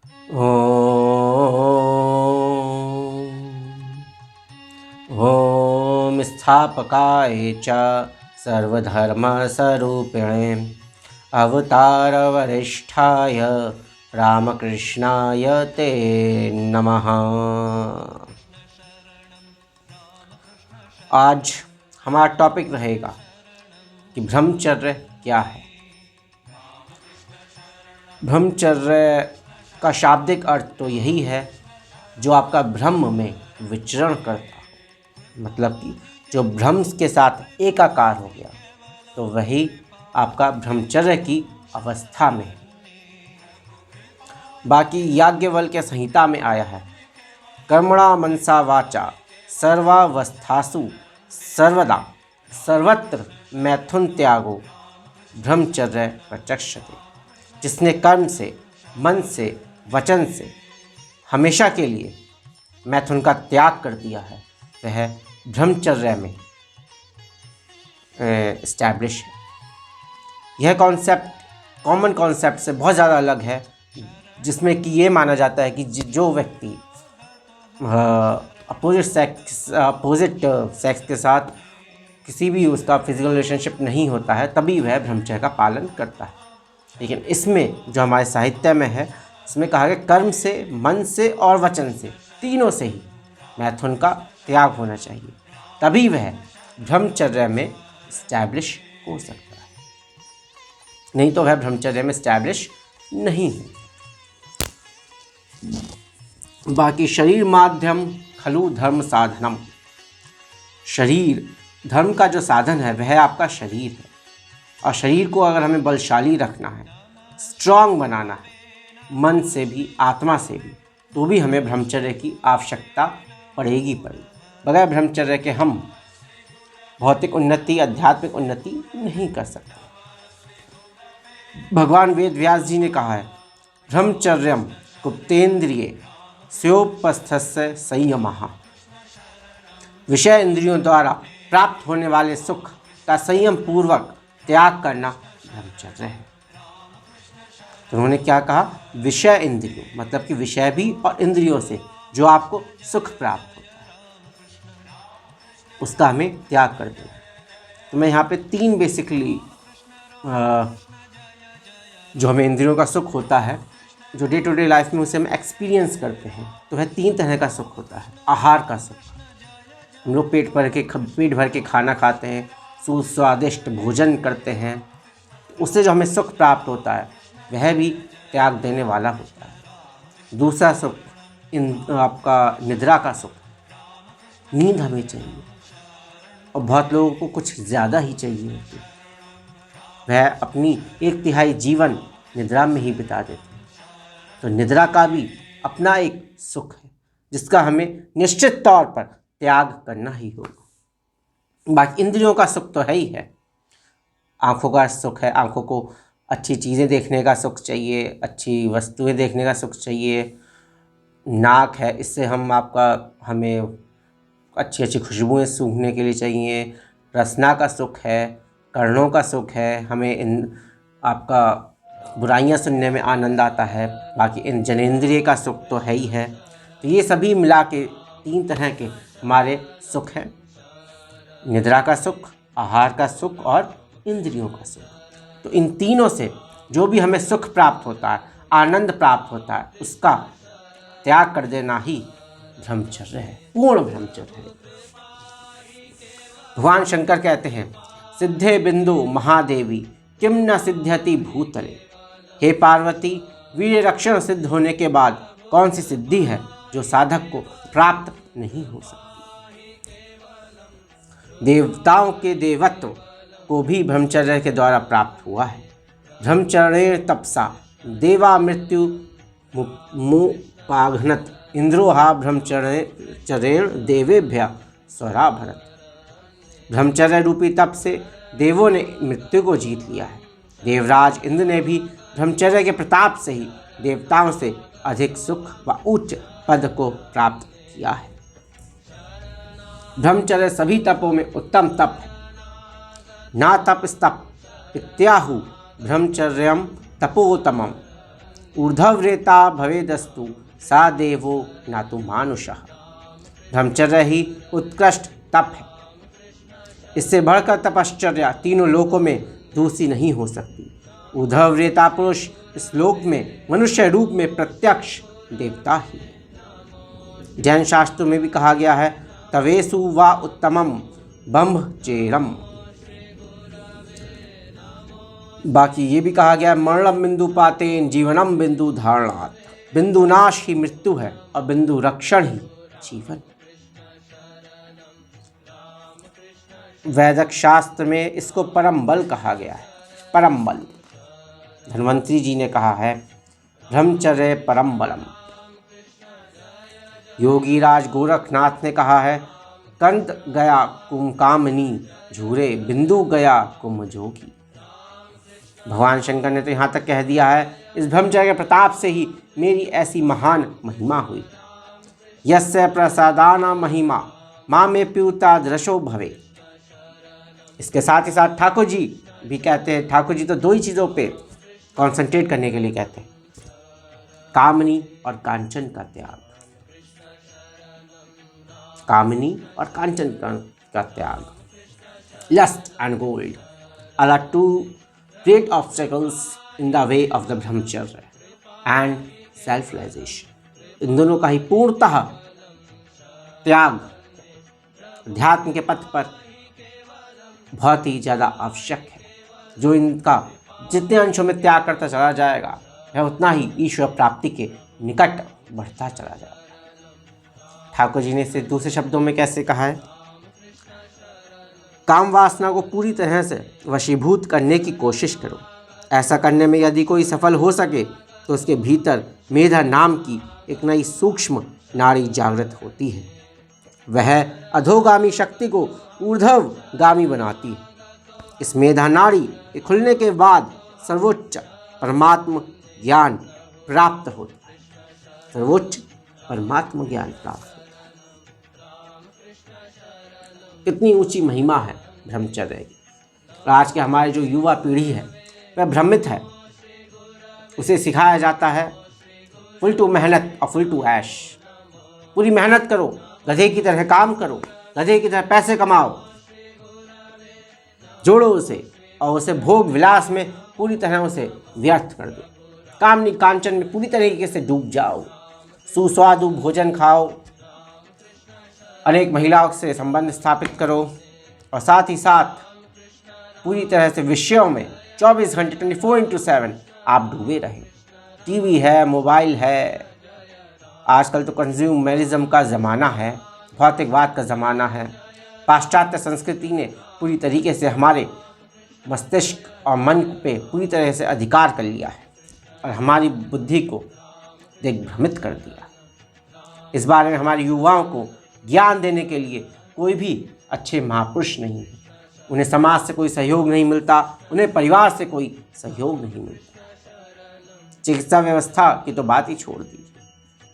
ॐ स्थापकाय च सर्वधर्मस्वरूपिणे अवतारवरिष्ठाय रामकृष्णाय ते नमः। आज हमारा टॉपिक रहेगा कि ब्रह्मचर्य क्या है। ब्रह्मचर्य का शाब्दिक अर्थ तो यही है जो आपका ब्रह्म में विचरण करता हो, मतलब कि जो ब्रह्म के साथ एकाकार हो गया, तो वही आपका ब्रह्मचर्य की अवस्था में है। बाकी याज्ञवल्क्य संहिता में आया है, कर्मणा मनसा वाचा सर्वावस्थासु सर्वदा सर्वत्र मैथुन त्यागो ब्रह्मचर्य प्रचक्षते। जिसने कर्म से, मन से, वचन से हमेशा के लिए मैथुन का त्याग कर दिया है, वह ब्रह्मचर्य में एस्टैब्लिश है। यह कॉन्सेप्ट कॉमन कॉन्सेप्ट से बहुत ज़्यादा अलग है, जिसमें कि ये माना जाता है कि जो व्यक्ति अपोजिट सेक्स के साथ किसी भी उसका फिजिकल रिलेशनशिप नहीं होता है, तभी वह ब्रह्मचर्य का पालन करता है। लेकिन इसमें जो हमारे साहित्य में है, इसमें कहा गया कर्म से, मन से और वचन से, तीनों से ही मैथुन का त्याग होना चाहिए, तभी वह ब्रह्मचर्य में इस्टैब्लिश हो सकता है, नहीं तो वह ब्रह्मचर्य में इस्टैब्लिश नहीं है। बाकी शरीर माध्यम खलु धर्म साधनम, शरीर धर्म का जो साधन है वह आपका शरीर है। और शरीर को अगर हमें बलशाली रखना है, स्ट्रांग बनाना है, मन से भी आत्मा से भी, तो भी हमें ब्रह्मचर्य की आवश्यकता पड़ेगी। बगैर ब्रह्मचर्य के हम भौतिक उन्नति, आध्यात्मिक उन्नति नहीं कर सकते। भगवान वेद व्यास जी ने कहा है, ब्रह्मचर्यम गुप्तेन्द्रिये स्योपस्थस्य संयमः। विषय इंद्रियों द्वारा प्राप्त होने वाले सुख का संयम पूर्वक त्याग करना ब्रह्मचर्य है। तो उन्होंने क्या कहा, विषय इंद्रियों, मतलब कि विषय भी और इंद्रियों से जो आपको सुख प्राप्त होता है, उसका हमें त्याग कर देना। तो मैं यहाँ पे तीन बेसिकली जो हमें इंद्रियों का सुख होता है, जो डे टू डे लाइफ में उसे हम एक्सपीरियंस करते हैं, तो वह तीन तरह का सुख होता है। आहार का सुख, हम लोग पेट भर के खाना खाते हैं, सुस्वादिष्ट भोजन करते हैं, उससे जो हमें सुख प्राप्त होता है वह भी त्याग देने वाला होता है। दूसरा सुख आपका निद्रा का सुख, नींद हमें चाहिए, और बहुत लोगों को कुछ ज़्यादा ही चाहिए होती है, वह अपनी 1/3 जीवन निद्रा में ही बिता देते हैं। तो निद्रा का भी अपना एक सुख है, जिसका हमें निश्चित तौर पर त्याग करना ही होगा। बाकी इंद्रियों का सुख तो है ही है। आँखों का सुख है, आँखों को अच्छी चीज़ें देखने का सुख चाहिए, अच्छी वस्तुएं देखने का सुख चाहिए। नाक है, इससे हमें अच्छी अच्छी खुशबुएं सूंघने के लिए चाहिए। रसना का सुख है, कर्णों का सुख है, हमें आपका बुराइयां सुनने में आनंद आता है। बाकी इन जनेंद्रिय का सुख तो है ही है। तो ये सभी मिला के तीन तरह के हमारे सुख हैं, निद्रा का सुख, आहार का सुख और इंद्रियों का सुख। तो इन तीनों से जो भी हमें सुख प्राप्त होता है, आनंद प्राप्त होता है, उसका त्याग कर देना ही ब्रह्मचर्य है, पूर्ण ब्रह्मचर्य है। भगवान शंकर कहते हैं, सिद्धे बिंदु महादेवी किम न सिद्ध्यति भूतले। हे पार्वती, वीर्य रक्षण सिद्ध होने के बाद कौन सी सिद्धि है जो साधक को प्राप्त नहीं हो सकती। देवताओं के देवत्व को भी ब्रह्मचर्य के द्वारा प्राप्त हुआ है। ब्रह्मचर्य तपसा देवा मृत्यु मुपाघ्नत इंद्रोहा ब्रह्मचर्य देवेभ्य स्वरा भरत। ब्रह्मचर्य रूपी तप से देवों ने मृत्यु को जीत लिया है। देवराज इंद्र ने भी ब्रह्मचर्य के प्रताप से ही देवताओं से अधिक सुख व उच्च पद को प्राप्त किया है। ब्रह्मचर्य सभी तपों में उत्तम तप है। ना तप स्तप इत्याहु ब्रह्मचर्यम तपोतमम। ऊर्ध्वरेता भवेदस्तु सा देवो न तो मानुषः। ब्रह्मचर्य ही उत्कृष्ट तप है। इससे बढ़कर तपश्चर्या तीनों लोकों में दूसरी नहीं हो सकती। ऊर्ध्वरेता पुरुष इस लोक में मनुष्य रूप में प्रत्यक्ष देवता ही है। जैन शास्त्रों में भी कहा गया है तवेसु वा उत्तमम ब्रह्मचर्यम। बाकी ये भी कहा गया मरणम बिंदु पातेन जीवनम बिंदु धारणात्। बिंदु नाश ही मृत्यु है और बिंदु रक्षण ही जीवन। वैदिक शास्त्र में इसको परम बल कहा गया है। परम बल धन्वंतरी जी ने कहा है ब्रह्मचर्य परम बलम। योगीराज गोरखनाथ ने कहा है कंत गया कुम कामनी झूरे बिंदु गया कुम जोगी। भगवान शंकर ने तो यहाँ तक कह दिया है इस ब्रह्मचर्य के प्रताप से ही मेरी ऐसी महान महिमा हुई। यस्य प्रसादाना महिमा माँ में प्यूता दृशो भवे। इसके साथ ही साथ ठाकुर जी भी कहते हैं, ठाकुर जी तो दो ही चीज़ों पे कंसंट्रेट करने के लिए कहते हैं, कामनी और कांचन का त्याग। कामनी और कांचन का त्याग। Lust and gold are two great obstacles in the way of the brahmacharya and self-realization। इन दोनों का ही पूर्णतः त्याग अध्यात्म के पथ पर बहुत ही ज़्यादा आवश्यक है। जो इनका जितने अंशों में त्याग करता चला जाएगा वह उतना ही ईश्वर प्राप्ति के निकट बढ़ता चला जाएगा। ठाकुर जी ने इसे दूसरे शब्दों में कैसे कहा है, काम वासना को पूरी तरह से वशीभूत करने की कोशिश करो। ऐसा करने में यदि कोई सफल हो सके तो उसके भीतर मेधा नाम की एक नई सूक्ष्म नाड़ी जागृत होती है। वह अधोगामी शक्ति को ऊर्ध्वगामी बनाती है। इस मेधा नाड़ी के खुलने के बाद सर्वोच्च परमात्म ज्ञान प्राप्त होता है। सर्वोच्च परमात्म ज्ञान प्राप्त होता है। कितनी ऊंची महिमा है ब्रह्मचर्य की। आज के हमारे जो युवा पीढ़ी है वह भ्रमित है। उसे सिखाया जाता है फुल टू मेहनत और फुल टू ऐश। पूरी मेहनत करो, गधे की तरह काम करो, गधे की तरह पैसे कमाओ, जोड़ो उसे और उसे भोग विलास में पूरी तरह उसे व्यर्थ कर दो। कामनी कांचन में पूरी तरीके से डूब जाओ। सुस्वादु भोजन खाओ, अनेक महिलाओं से संबंध स्थापित करो और साथ ही साथ पूरी तरह से विषयों में 24 घंटे 24/7 आप डूबे रहें। टीवी है, मोबाइल है, आजकल तो कंज्यूमरिज्म का ज़माना है, भौतिकवाद का ज़माना है। पाश्चात्य संस्कृति ने पूरी तरीके से हमारे मस्तिष्क और मन पे पूरी तरह से अधिकार कर लिया है और हमारी बुद्धि को दिग्भ्रमित कर दिया। इस बारे में हमारे युवाओं को ज्ञान देने के लिए कोई भी अच्छे महापुरुष नहीं है। उन्हें समाज से कोई सहयोग नहीं मिलता, उन्हें परिवार से कोई सहयोग नहीं मिलता। चिकित्सा व्यवस्था की तो बात ही छोड़ दीजिए,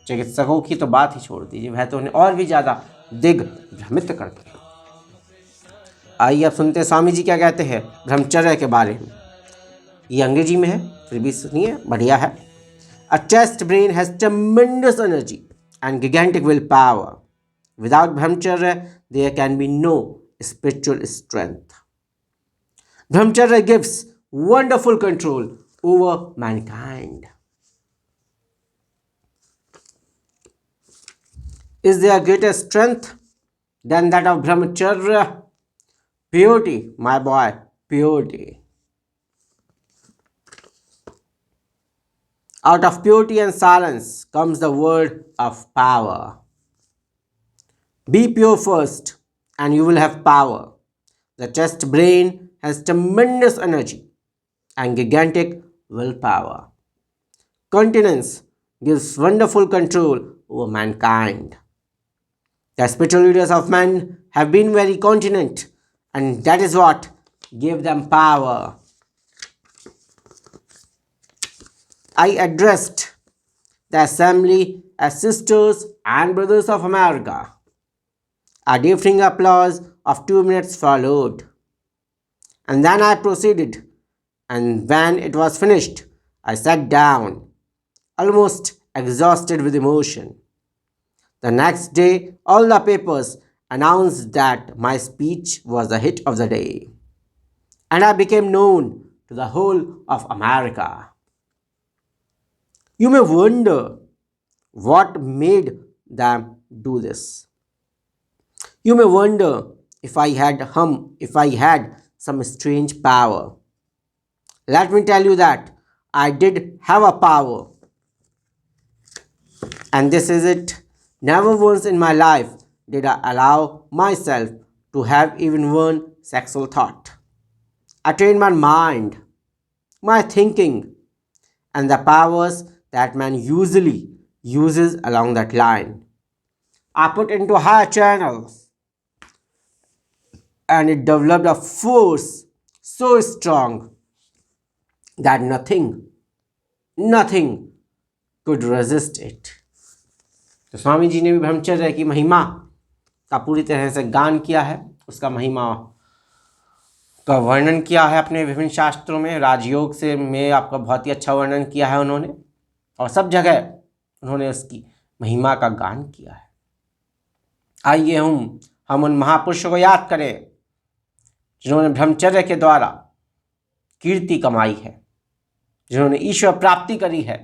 चिकित्सकों की तो बात ही छोड़ दीजिए, वह तो उन्हें और भी ज़्यादा दिग्भ्रमित करते हैं। आइए अब सुनते हैं स्वामी जी क्या कहते हैं ब्रह्मचर्य के बारे में। ये अंग्रेजी में है, फिर भी सुनिए, बढ़िया है। A chaste brain has tremendous energy and gigantic will power. Without brahmacharya, there can be no spiritual strength. Brahmacharya gives wonderful control over mankind. Is there greater strength than that of brahmacharya? Purity, my boy, purity. Out of purity and silence comes the word of power. Be pure first and you will have power. The chest brain has tremendous energy and gigantic willpower. Continence gives wonderful control over mankind. The spiritual leaders of man have been very continent and that is what gave them power. I addressed the assembly as sisters and brothers of America. A deafening applause of 2 minutes followed. And then I proceeded, and when it was finished, I sat down. almost exhausted with emotion. The next day, all the papers announced that my speech was the hit of the day, and I became known to the whole of America. You may wonder what made them do this. You may wonder if I had some strange power. Let me tell you that I did have a power, and this is it. Never once in my life did I allow myself to have even one sexual thought. I trained my mind, my thinking, and the powers that man usually uses along that line. I put into higher channels, and it developed a force so strong that nothing could resist it. तो स्वामी जी ने भी ब्रह्मचर्य की महिमा का पूरी तरह से गान किया है, उसका महिमा का वर्णन किया है अपने विभिन्न शास्त्रों में। राजयोग से में आपका बहुत ही अच्छा वर्णन किया है उन्होंने, और सब जगह उन्होंने उसकी महिमा का गान किया है। आइए हम उन महापुरुषों को याद करें जिन्होंने ब्रह्मचर्य के द्वारा कीर्ति कमाई है, जिन्होंने ईश्वर प्राप्ति करी है।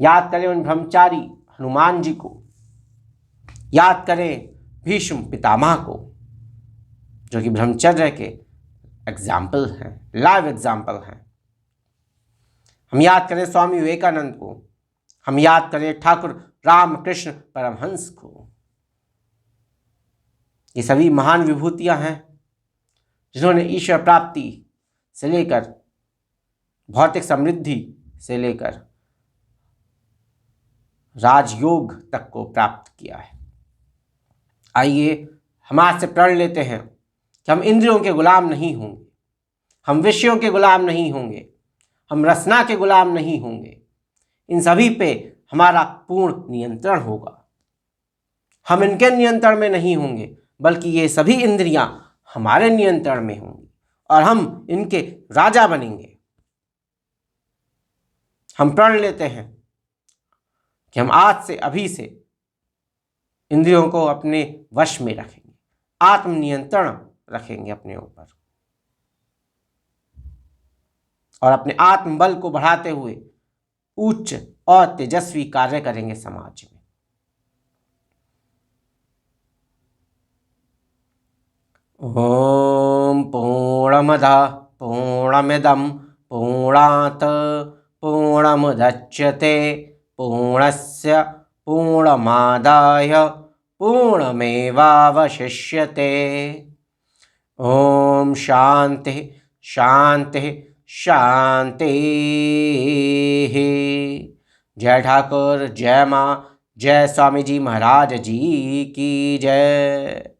याद करें उन ब्रह्मचारी हनुमान जी को, याद करें भीष्म पितामह को, जो कि ब्रह्मचर्य के एग्जाम्पल हैं, लाइव एग्जाम्पल हैं। हम याद करें स्वामी विवेकानंद को, हम याद करें ठाकुर रामकृष्ण परमहंस को। ये सभी महान विभूतियां हैं जिन्होंने ईश्वर प्राप्ति से लेकर भौतिक समृद्धि से लेकर राजयोग तक को प्राप्त किया है। आइए हम आज से प्रण लेते हैं कि हम इंद्रियों के गुलाम नहीं होंगे, हम विषयों के गुलाम नहीं होंगे, हम रसना के गुलाम नहीं होंगे। इन सभी पे हमारा पूर्ण नियंत्रण होगा। हम इनके नियंत्रण में नहीं होंगे, बल्कि ये सभी इंद्रियां हमारे नियंत्रण में होंगी और हम इनके राजा बनेंगे। हम प्रण लेते हैं कि हम आज से अभी से इंद्रियों को अपने वश में रखेंगे, आत्मनियंत्रण रखेंगे अपने ऊपर, और अपने आत्मबल को बढ़ाते हुए उच्च और तेजस्वी कार्य करेंगे समाज में। ओम पूर्णमदः पूर्णमिदं पूर्णात् पूर्णमुदच्यते पूर्णस्य पूर्णमादाय पूर्णमेवावशिष्यते। ओम शांति शांति शांति। जय ठाकुर, जय माँ, जय स्वामी जी महाराज जी की जय।